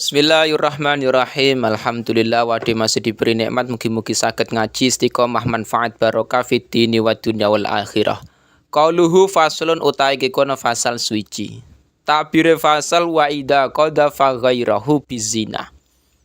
Bismillahirrahmanirrahim. Alhamdulillah wadi masih diberi nikmat mugi-mugi saged ngaji istiqomah manfaat barokah fid dini wa dunya wal akhirah. Qauluhu faslun utai kono fasal suci. Tabire fasal wa idza qadha ghairahu bizina.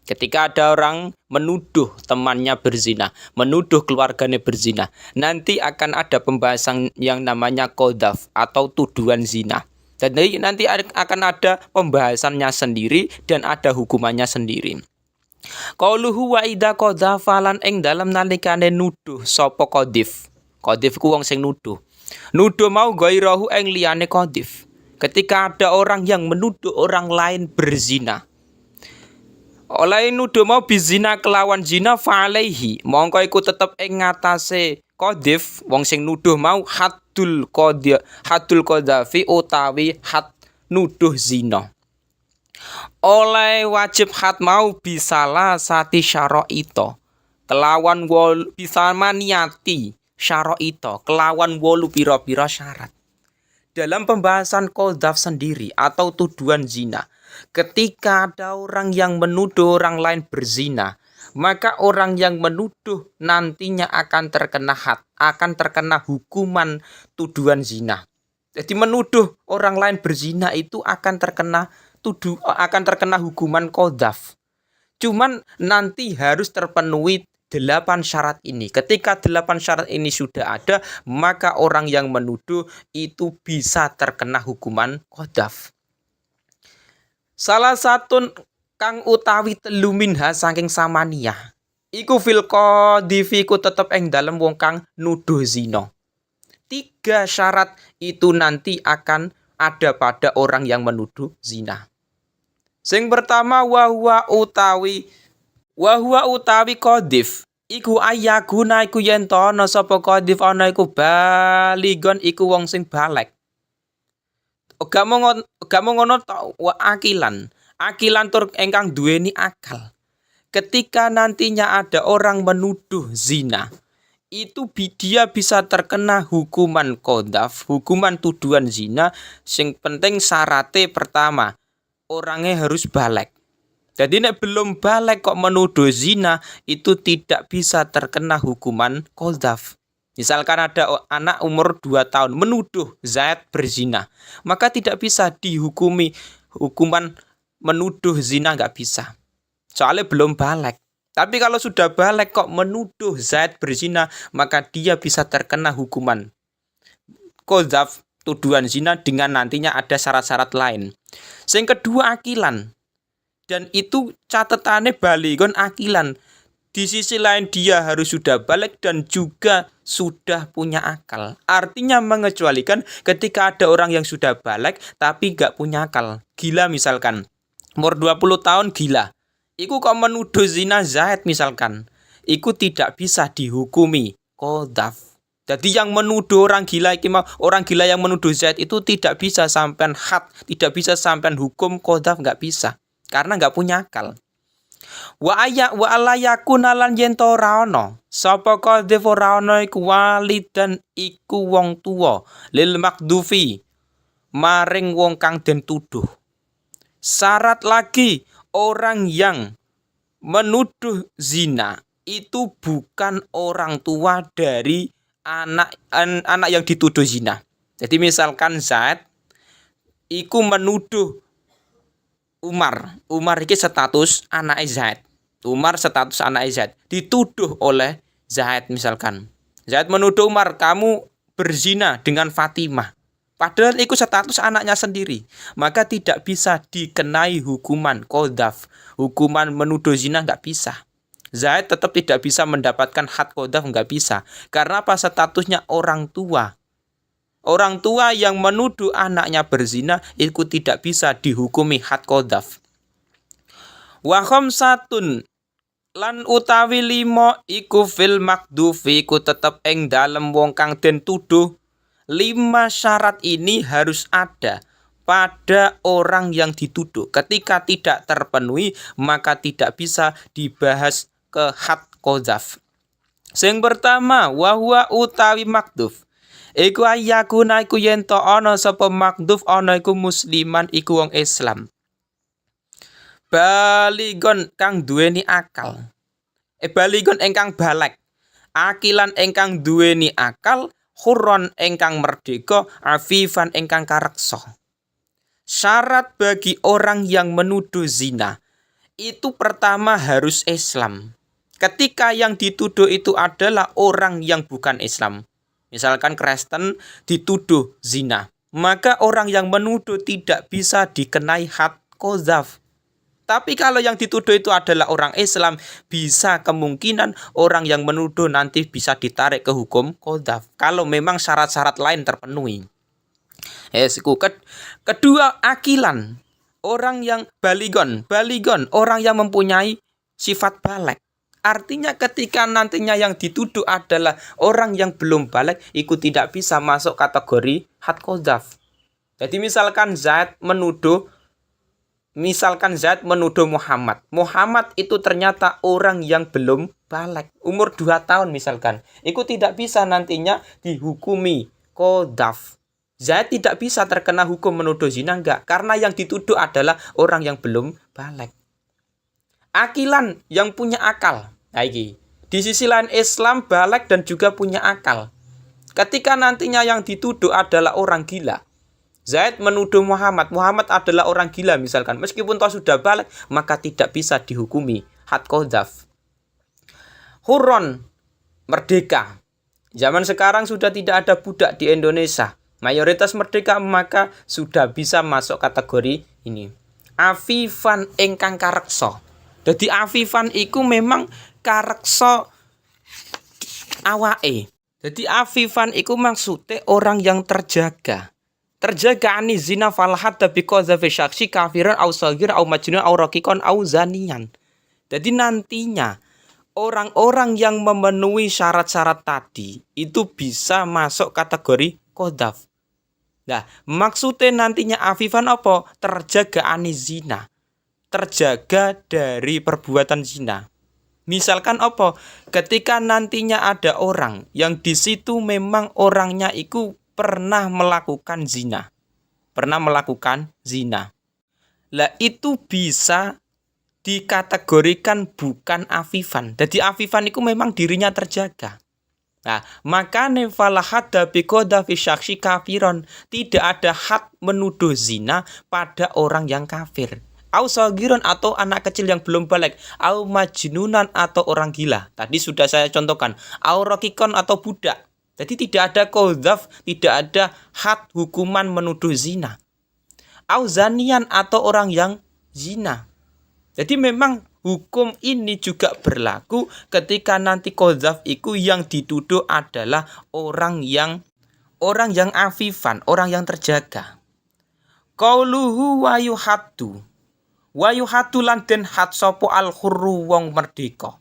Ketika ada orang menuduh temannya berzina, menuduh keluarganya berzina, nanti akan ada pembahasan yang namanya qadhaf atau tuduhan zina. Dan nanti akan ada pembahasannya sendiri dan ada hukumannya sendiri. Qauluhu wa idza qadha falan ing dalam nalikane nuduh sapa qadhif. Qadhif ku wong sing nuduh. Nuduh mau ghairahu ing liyane qadhif. Ketika ada orang yang menuduh orang lain berzina. Oleh nuduh mau bizina kelawan zina fa alaihi, mongko iku tetep ing ngatasé qadhif wong sing nuduh mau haddul qadhafi utawi had nuduh zina. Oleh wajib had mau bisalah sati syara'ita kelawan bisa maniati syara'ita kelawan 8 pira-pira syarat. Dalam pembahasan qadhaf sendiri atau tuduhan zina, ketika ada orang yang menuduh orang lain berzina, maka orang yang menuduh nantinya akan terkena had, akan terkena hukuman tuduhan zina. Jadi menuduh orang lain berzina itu akan terkena hukuman qadhaf. Cuman nanti harus terpenuhi 8 syarat ini. Ketika 8 syarat ini sudah ada, maka orang yang menuduh itu bisa terkena hukuman qadhaf. Salah satu kang utawi telu minha saking samaniyah iku fil qadhifi ku tetep ing dalem wong kang nuduh zina. 3 syarat itu nanti akan ada pada orang yang menuduh zina. Sing pertama wa huwa utawi qadhif iku ayaguna iku yen to ana sapa qadhif ana iku baligon iku wong sing balek. Gak mau ngono tok wa akilan tur engkang duweni akal. Ketika nantinya ada orang menuduh zina, itu dia bisa terkena hukuman qadhaf, hukuman tuduhan zina. Sing penting syaratnya pertama, orangnya harus balik. Jadi nek belum balik kok menuduh zina, itu tidak bisa terkena hukuman qadhaf. Misalkan ada anak umur 2 tahun menuduh Zaid berzina, maka tidak bisa dihukumi hukuman menuduh zina, nggak bisa. Soalnya belum balik. Tapi kalau sudah balik kok menuduh Zaid berzina, maka dia bisa terkena hukuman qadhaf, tuduhan zina, dengan nantinya ada syarat-syarat lain. Yang kedua akilan. Dan itu catatannya baligon akilan. Di sisi lain dia harus sudah balik dan juga sudah punya akal. Artinya mengecualikan ketika ada orang yang sudah balik tapi gak punya akal. Gila misalkan. Umur 20 tahun gila. Iku kok menuduh zina Zaid misalkan. Iku tidak bisa dihukumi qadhaf. Jadi yang menuduh orang gila yang menuduh Zaid itu tidak bisa sampean had, tidak bisa sampean hukum qadhaf, gak bisa. Karena gak punya akal. Wa alayakuna lan yen to ora ana sapa qadhif ora ana iku walidan iku wong tuwa lil makdufi maring wong kang den tuduh. Syarat lagi orang yang menuduh zina itu bukan orang tua dari anak yang dituduh zina. Jadi misalkan Zaid iku menuduh Umar iki status anak Zaid. Umar status anak Zaid dituduh oleh Zaid misalkan. Zaid menuduh Umar, kamu berzina dengan Fatimah. Padahal itu status anaknya sendiri. Maka tidak bisa dikenai hukuman qadhaf. Hukuman menuduh zina nggak bisa. Zaid tetap tidak bisa mendapatkan had qadhaf, nggak bisa. Karena apa? Statusnya orang tua. Orang tua yang menuduh anaknya berzina itu tidak bisa dihukumi had qadhaf. Wa khamsatun lan utawi 5 iku fil makdufi iku tetep ing dalem wong kang den tuduh. 5 syarat ini harus ada pada orang yang dituduh. Ketika tidak terpenuhi maka tidak bisa dibahas ke had qadhaf. Sing pertama wa huwa utawi makduf iku ayakuna iku yen to ana sapa makduf ana iku musliman iku wong Islam. baligon kang duweni akal. Baligon ingkang baligh. Akilan ingkang duweni akal, hurron ingkang merdeka, afifan ingkang kareksa. Syarat bagi orang yang menuduh zina itu pertama harus Islam. Ketika yang dituduh itu adalah orang yang bukan Islam, misalkan Kristen dituduh zina, maka orang yang menuduh tidak bisa dikenai had qadzaf. Tapi kalau yang dituduh itu adalah orang Islam, bisa kemungkinan orang yang menuduh nanti bisa ditarik ke hukum qadzaf kalau memang syarat-syarat lain terpenuhi. Kedua, akilan. Orang yang baligon, orang yang mempunyai sifat baligh. Artinya ketika nantinya yang dituduh adalah orang yang belum baligh, itu tidak bisa masuk kategori had qadzaf. Jadi misalkan Zaid menuduh Muhammad. Muhammad itu ternyata orang yang belum baligh, umur 2 tahun misalkan. Itu tidak bisa nantinya dihukumi qadzaf. Zaid tidak bisa terkena hukum menuduh zina, enggak, karena yang dituduh adalah orang yang belum baligh. Akilan yang punya akal. Nah, ini. Di sisi lain Islam baligh dan juga punya akal. Ketika nantinya yang dituduh adalah orang gila. Zaid menuduh Muhammad adalah orang gila misalkan. Meskipun toh sudah baligh, maka tidak bisa dihukumi had qadzaf. Hurron, merdeka. Zaman sekarang sudah tidak ada budak di Indonesia. Mayoritas merdeka, maka sudah bisa masuk kategori ini. Afifan ingkang kareksa. Jadi afifan iku memang kareksa awake. Jadi afifan iku maksudnya orang yang terjaga. Terjaga ani zina falhat tapi qadzafi syaksi kafiran au saghir au majnun au raqiqan au zanian. Jadi nantinya orang-orang yang memenuhi syarat-syarat tadi itu bisa masuk kategori qadzaf. Nah, maksudnya nantinya afifan apa? Terjaga ani zina. Terjaga dari perbuatan zina. Misalkan apa? Ketika nantinya ada orang yang di situ memang orangnya itu pernah melakukan zina. Lah itu bisa dikategorikan bukan afifan. Jadi afifan itu memang dirinya terjaga. Nah, maka falahada biqadhafi syaksi kafiron, tidak ada hak menuduh zina pada orang yang kafir. Au sagiron atau anak kecil yang belum baligh, au majnunan atau orang gila. Tadi sudah saya contohkan, au raqiqon atau budak. Jadi tidak ada qadzaf, tidak ada hak hukuman menuduh zina. Au zanian atau orang yang zina. Jadi memang hukum ini juga berlaku ketika nanti qadzaf itu yang dituduh adalah orang yang afifan, orang yang terjaga. Qauluhu wa yuhaddu. Wa yuhaddu lan den had sapa al khurru wong merdeka.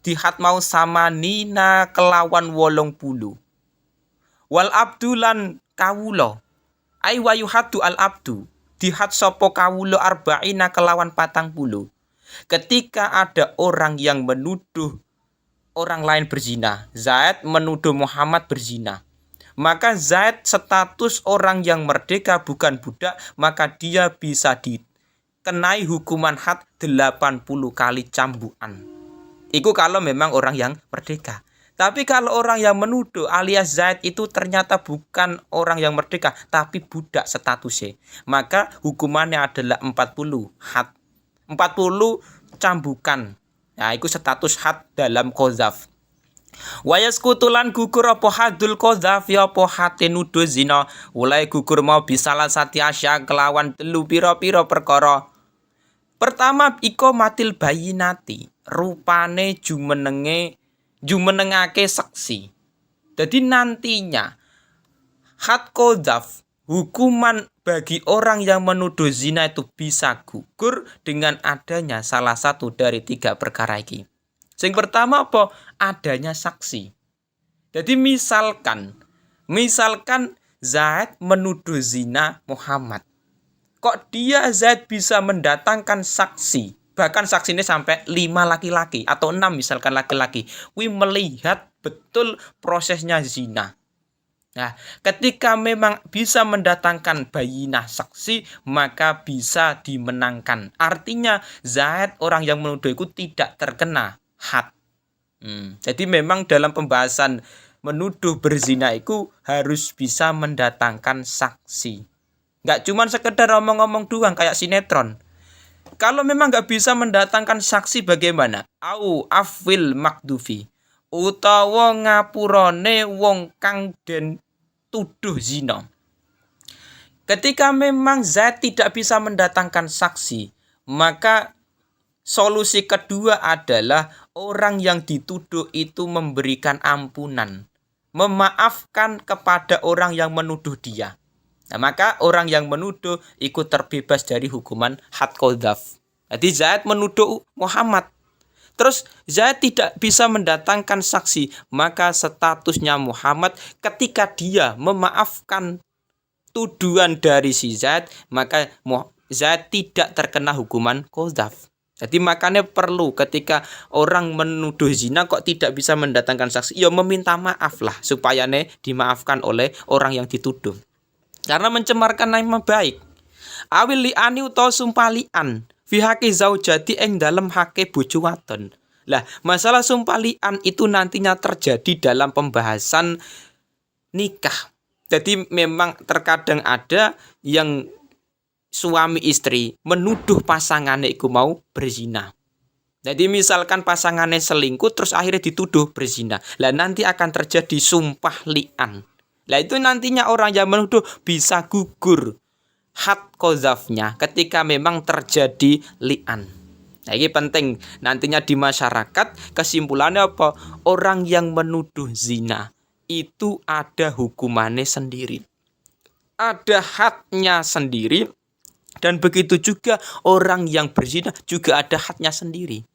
Dihad mau sama nina kelawan 80. Wal abdulan kawula. Ai wa yuhaddu al abdu. Dihad sapa kawula arba'ina kelawan 40. Ketika ada orang yang menuduh orang lain berzina, Zaid menuduh Muhammad berzina, maka Zaid status orang yang merdeka bukan budak, maka dia bisa dikenai hukuman had 80 kali cambukan. Itu kalau memang orang yang merdeka. Tapi kalau orang yang menuduh alias Zaid itu ternyata bukan orang yang merdeka, tapi budak statusnya, maka hukumannya adalah 40 had. 40 cambukan. Nah, itu status had dalam qadzaf. Wayaskutulan gugur apa hadul qadzaf ya apa hate nuduh zina, ulai gugur mau bisalah sati asya kelawan telu pira-pira perkara. Pertama iko matil bayinati, rupane jumenengake saksi. Jadi nantinya had qadzaf, hukuman bagi orang yang menuduh zina itu bisa gugur dengan adanya salah satu dari 3 perkara ini. Yang pertama apa? Adanya saksi. Jadi misalkan Zaid menuduh zina Muhammad. Kok dia Zaid bisa mendatangkan saksi? Bahkan saksi ini sampai 5 laki-laki atau 6 misalkan laki-laki. Melihat betul prosesnya zina. Nah, ketika memang bisa mendatangkan bayinah saksi, maka bisa dimenangkan. Artinya, Zaid orang yang menuduh itu tidak terkena had. Jadi memang dalam pembahasan menuduh berzina itu harus bisa mendatangkan saksi. Nggak cuma sekedar omong-omong doang kayak sinetron. Kalau memang nggak bisa mendatangkan saksi bagaimana? Au afil makdufi. Utawa ngapurone wong kang den tuduh zina. Ketika memang Zaid tidak bisa mendatangkan saksi, maka solusi kedua adalah orang yang dituduh itu memberikan ampunan, memaafkan kepada orang yang menuduh dia. Nah, maka orang yang menuduh ikut terbebas dari hukuman had qadzaf. Jadi Zaid menuduh Muhammad. Terus Zaid tidak bisa mendatangkan saksi, maka statusnya Muhammad ketika dia memaafkan tuduhan dari si Zaid, maka Zaid tidak terkena hukuman qadzaf. Jadi makanya perlu ketika orang menuduh zina kok tidak bisa mendatangkan saksi, ya meminta maaf lah supaya dimaafkan oleh orang yang dituduh. Karena mencemarkan nama baik. Awil li'ani utawa sumpah li'an fi haqi zaujati ing dalem hake bojo wadon. Lah, masalah sumpah li'an itu nantinya terjadi dalam pembahasan nikah. Jadi memang terkadang ada yang suami istri menuduh pasangannya itu mau berzina. Jadi misalkan pasangannya selingkuh terus akhirnya dituduh berzina. Lah nanti akan terjadi sumpah li'an. Lah itu nantinya orang yang menuduh bisa gugur had qadzafnya ketika memang terjadi li'an. Nah, ini penting nantinya di masyarakat. Kesimpulannya apa? Orang yang menuduh zina itu ada hukumannya sendiri, ada hadnya sendiri. Dan begitu juga orang yang berzina juga ada hadnya sendiri.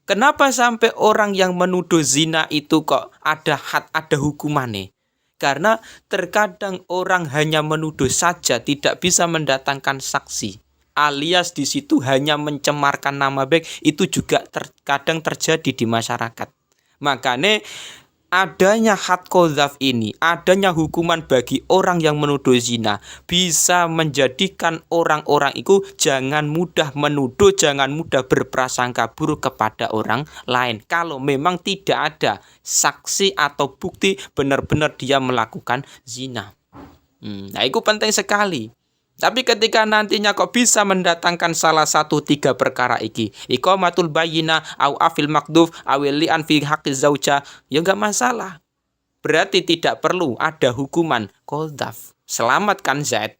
Kenapa sampai orang yang menuduh zina itu kok ada had, ada hukumannya? Karena terkadang orang hanya menuduh saja, tidak bisa mendatangkan saksi. Alias di situ hanya mencemarkan nama baik, itu juga terkadang terjadi di masyarakat. Makanya adanya had qadzaf ini, adanya hukuman bagi orang yang menuduh zina bisa menjadikan orang-orang itu jangan mudah menuduh, jangan mudah berprasangka buruk kepada orang lain. Kalau memang tidak ada saksi atau bukti benar-benar dia melakukan zina. Nah, itu penting sekali. Tapi ketika nantinya kok bisa mendatangkan salah satu 3 perkara iki, iqamatul bayyinah au afil makduf awil li'an fi haqqi zauja, ya enggak masalah. Berarti tidak perlu ada hukuman qadzaf. Selamatkan Zaid.